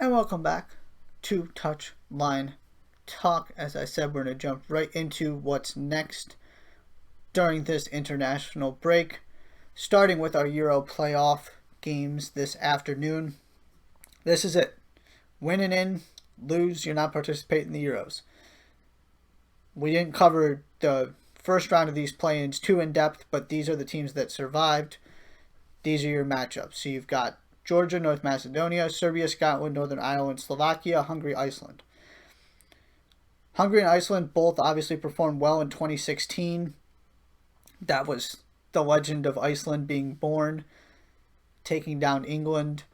And welcome back to Touchline Talk. As I said, we're going to jump right into what's next during this international break, starting with our Euro playoff games this afternoon. This is it. Win and in, lose, you're not participating in the Euros. We didn't cover the first round of these play-ins too in depth, but these are the teams that survived. These are your matchups. So you've got Georgia, North Macedonia, Serbia, Scotland, Northern Ireland, Slovakia, Hungary, Iceland. Hungary and Iceland both obviously performed well in 2016. That was the legend of Iceland being born, taking down England.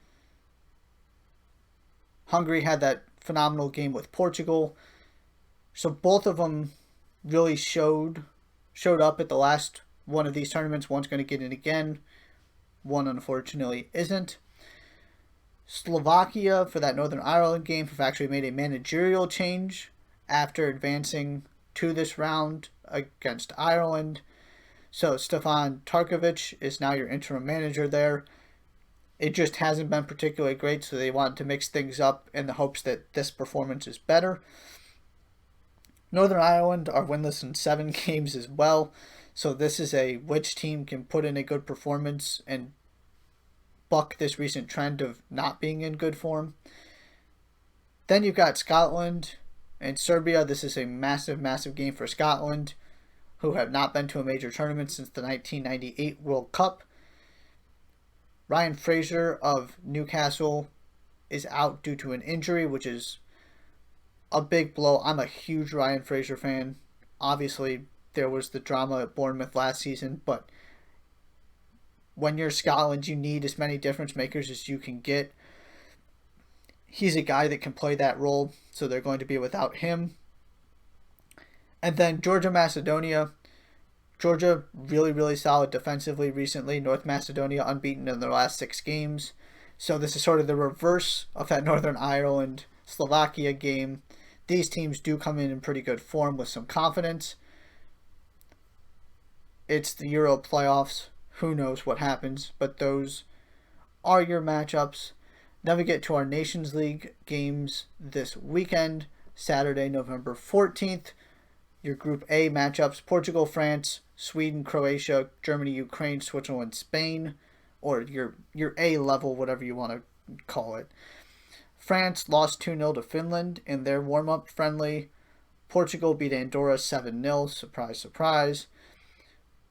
Hungary had that phenomenal game with Portugal. So both of them really showed up at the last one of these tournaments. One's going to get in again. One, unfortunately, isn't. Slovakia, for that Northern Ireland game, have actually made a managerial change after advancing to this round against Ireland. So Stefan Tarkovic is now your interim manager there. It just hasn't been particularly great, so they wanted to mix things up in the hopes that this performance is better. Northern Ireland are winless in 7 games as well, so this is a which team can put in a good performance and buck this recent trend of not being in good form. Then you've got Scotland and Serbia. This is a massive, massive game for Scotland, who have not been to a major tournament since the 1998 World Cup. Ryan Fraser of Newcastle is out due to an injury, which is a big blow. I'm a huge Ryan Fraser fan. Obviously, there was the drama at Bournemouth last season, but when you're Scotland, you need as many difference makers as you can get. He's a guy that can play that role, so they're going to be without him. And then Georgia, Macedonia. Georgia, really, really solid defensively recently. North Macedonia unbeaten in their last 6 games. So this is sort of the reverse of that Northern Ireland, Slovakia game. These teams do come in pretty good form with some confidence. It's the Euro playoffs. Who knows what happens, but those are your matchups. Then we get to our Nations League games this weekend, Saturday, November 14th. Your Group A matchups: Portugal, France, Sweden, Croatia, Germany, Ukraine, Switzerland, Spain, or your A level, whatever you want to call it. France lost 2-0 to Finland in their warm-up friendly. Portugal beat Andorra 7-0, surprise, surprise.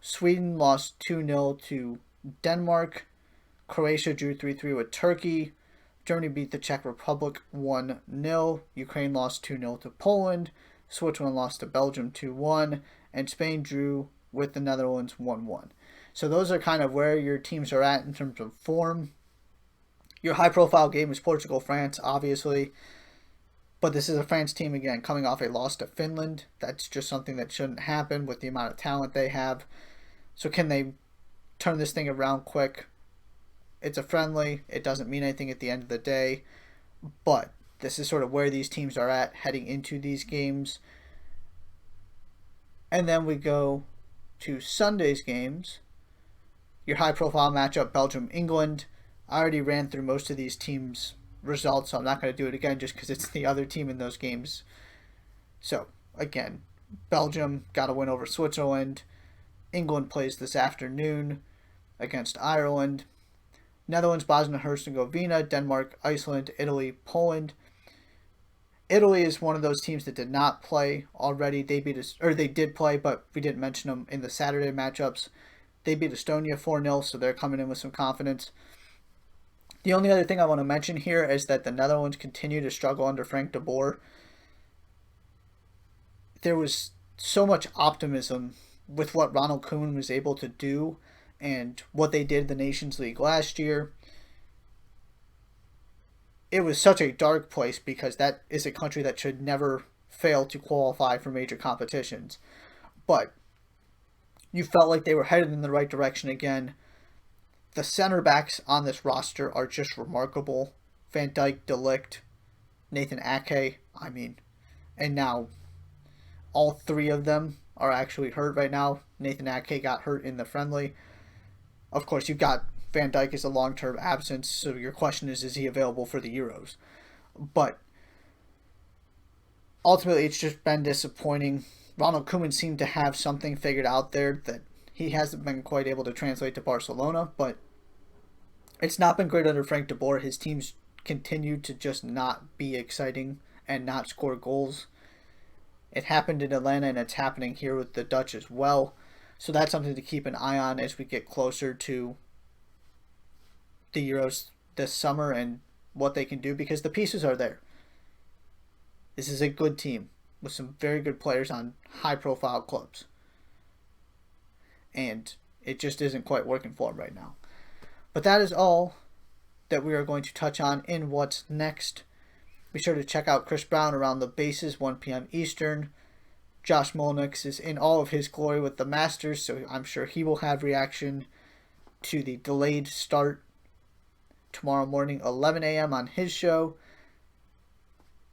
Sweden lost 2-0 to Denmark. Croatia drew 3-3 with Turkey. Germany beat the Czech Republic 1-0. Ukraine lost 2-0 to Poland. Switzerland lost to Belgium 2-1. And Spain drew with the Netherlands 1-1. So those are kind of where your teams are at in terms of form. Your high-profile game is Portugal-France, obviously. But this is a France team, again, coming off a loss to Finland. That's just something that shouldn't happen with the amount of talent they have. So can they turn this thing around quick? It's a friendly. It doesn't mean anything at the end of the day. But this is sort of where these teams are at heading into these games. And then we go to Sunday's games. Your high-profile matchup, Belgium-England. I already ran through most of these teams' results, so I'm not going to do it again just because it's the other team in those games. So, again, Belgium got a win over Switzerland. England plays this afternoon against Ireland. Netherlands, Bosnia-Herzegovina, Denmark, Iceland, Italy, Poland. Italy is one of those teams that did not play already. They did play, but we didn't mention them in the Saturday matchups. They beat Estonia 4-0, so they're coming in with some confidence. The only other thing I want to mention here is that the Netherlands continue to struggle under Frank de Boer. There was so much optimism with what Ronald Koeman was able to do and what they did in the Nations League last year. It was such a dark place because that is a country that should never fail to qualify for major competitions. But you felt like they were headed in the right direction again. The center backs on this roster are just remarkable. Van Dijk, De Ligt, Nathan Ake, and now all 3 of them are actually hurt right now. Nathan Ake got hurt in the friendly. Of course, you've got Van Dijk as a long-term absence, so your question is he available for the Euros? But ultimately, it's just been disappointing. Ronald Koeman seemed to have something figured out there that he hasn't been quite able to translate to Barcelona, but it's not been great under Frank de Boer. His teams continue to just not be exciting and not score goals. It happened in Atlanta, and it's happening here with the Dutch as well. So that's something to keep an eye on as we get closer to the Euros this summer and what they can do, because the pieces are there. This is a good team with some very good players on high-profile clubs. And it just isn't quite working for them right now. But that is all that we are going to touch on in What's Next. Be sure to check out Chris Brown around the bases, 1 p.m. Eastern. Josh Molnix is in all of his glory with the Masters, so I'm sure he will have reaction to the delayed start tomorrow morning, 11 a.m. on his show.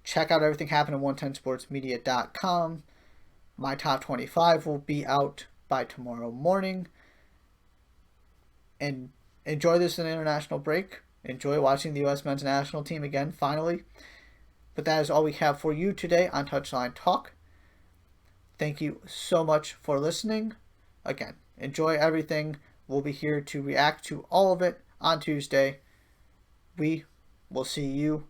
Check out everything happening at 110sportsmedia.com. My top 25 will be out by tomorrow morning. And enjoy this international break. Enjoy watching the U.S. men's national team again, finally. But that is all we have for you today on Touchline Talk. Thank you so much for listening. Again, enjoy everything. We'll be here to react to all of it on Tuesday. We will see you